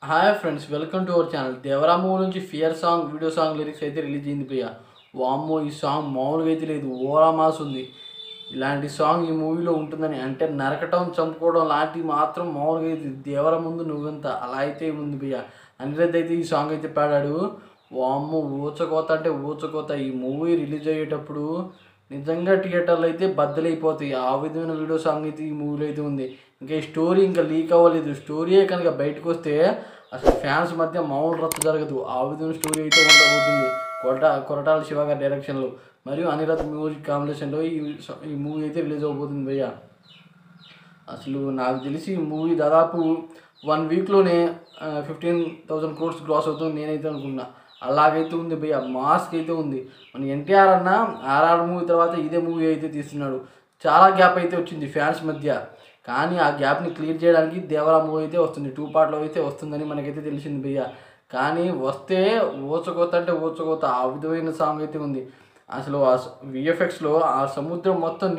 Hi friends, welcome to our channel. Devara movie నుంచి fear song video song lyrics అయితే release అయింది భయ్య. వామ్మో, ఈ సాంగ్ మామూలుగా అయితే లేదు, ఓరా మాస్ ఉంది. ఇలాంటి సాంగ్ ఈ మూవీలో ఉంటుందని అంటే నరకటం చంపుకోవడం లాంటివి మాత్రం మామూలుగా అయితే దేవర ముందు నువ్వెంత అలా అయితే ఉంది భయ్య. అనిరుద్ధ్ అయితే ఈ సాంగ్ అయితే పాడాడు. వామ్మో, ఊచకోత అంటే ఊచకోత. ఈ మూవీ రిలీజ్ అయ్యేటప్పుడు నిజంగా థియేటర్లు అయితే బద్దలైపోతాయి. ఆ విధమైన వీడియో సాంగ్ అయితే ఈ మూవీలో అయితే ఉంది. ఇంకా ఈ స్టోరీ ఇంకా లీక్ అవ్వలేదు. స్టోరీయే కనుక బయటకు వస్తే అసలు ఫ్యాన్స్ మధ్య మామూలు రచ్చ జరగదు. ఆ విధమైన స్టోరీ అయితే ఉండబోతుంది. కొరటాల శివ గారి డైరెక్షన్లో మరియు అనిరుద్ధ్ మ్యూజిక్ కాంబినేషన్లో ఈ మూవీ అయితే రిలీజ్ అవబోతుంది భయ్య. అసలు నాకు తెలిసి ఈ మూవీ దాదాపు 1 వీక్లోనే 15,000 crores గ్రాస్ అవుతుంది నేనైతే అనుకున్నా. అలాగైతే ఉంది భయ్య, మాస్క్ అయితే ఉంది. మన ఎన్టీఆర్ అన్న ఆర్ఆర్ మూవీ తర్వాత ఇదే మూవీ అయితే తీస్తున్నాడు. చాలా గ్యాప్ అయితే వచ్చింది ఫ్యాన్స్ మధ్య. కానీ ఆ గ్యాప్ని క్లియర్ చేయడానికి దేవరా మూవీ అయితే వస్తుంది. 2 పార్ట్లో అయితే వస్తుందని మనకైతే తెలిసింది భయ్య. కానీ వస్తే ఊచకోత అంటే ఊచకోత, ఆ విధమైన సాంగ్ అయితే ఉంది. అసలు ఆ విఎఫ్ఎక్స్లో ఆ సముద్రం మొత్తం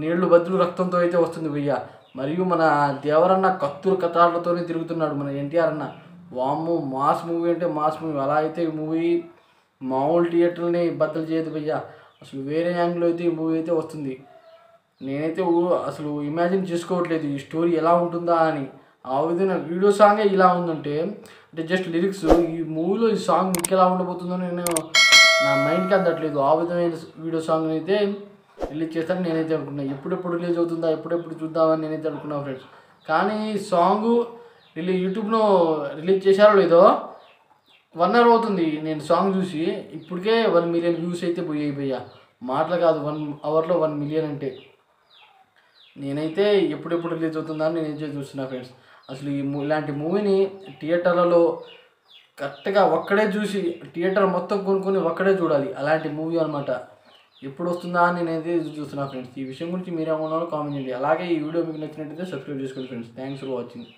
నీళ్లు బదులు రక్తంతో అయితే వస్తుంది భయ్య. మరియు మన దేవరన్న కత్తులు కథాలతోనే తిరుగుతున్నాడు మన ఎన్టీఆర్ అన్న. వామ్మో, మాస్ మూవీ అంటే మాస్ మూవీ. అలా అయితే ఈ మూవీ మామూలు థియేటర్ని బద్దలు చేయదు భయ్య. అసలు వేరే యాంగిల్లో అయితే ఈ మూవీ అయితే వస్తుంది. నేనైతే అసలు ఇమాజిన్ చేసుకోవట్లేదు ఈ స్టోరీ ఎలా ఉంటుందా అని. ఆ విధంగా వీడియో సాంగే ఇలా ఉందంటే అంటే జస్ట్ లిరిక్స్, ఈ మూవీలో ఈ సాంగ్ మీకు ఎలా ఉండబోతుందో నా మైండ్కి అందట్లేదు. ఆ విధమైన వీడియో సాంగ్ అయితే రిలీజ్ చేస్తాను నేనైతే అనుకున్నా. ఎప్పుడెప్పుడు రిలీజ్ అవుతుందా, ఎప్పుడెప్పుడు చూద్దామని నేనైతే అనుకున్నాను ఫ్రెండ్స్. కానీ ఈ సాంగ్ యూట్యూబ్లో రిలీజ్ చేశారో లేదో 1 hour అవుతుంది నేను సాంగ్ చూసి. ఇప్పటికే 1 million వ్యూస్ అయితే పోయాయి భయ్య. మాటలు కాదు, 1 hourలో 1 million అంటే. నేనైతే ఎప్పుడెప్పుడు రిలీజ్ అవుతుందా అని నేనైతే చూస్తున్నా ఫ్రెండ్స్. అసలు ఇలాంటి మూవీని థియేటర్లలో కరెక్ట్గా ఒక్కడే చూసి థియేటర్ మొత్తం కొనుక్కొని ఒక్కడే చూడాలి. అలాంటి మూవీ అనమాట. ఎప్పుడు వస్తుందా అని నేనైతే చూస్తున్నా ఫ్రెండ్స్. ఈ విషయం గురించి మీరేమన్నారో కామెంట్ చేయండి. అలాగే ఈ వీడియో మీకు నచ్చినట్టయితే సబ్స్క్రైబ్ చేసుకోండి ఫ్రెండ్స్. Thanks for watching.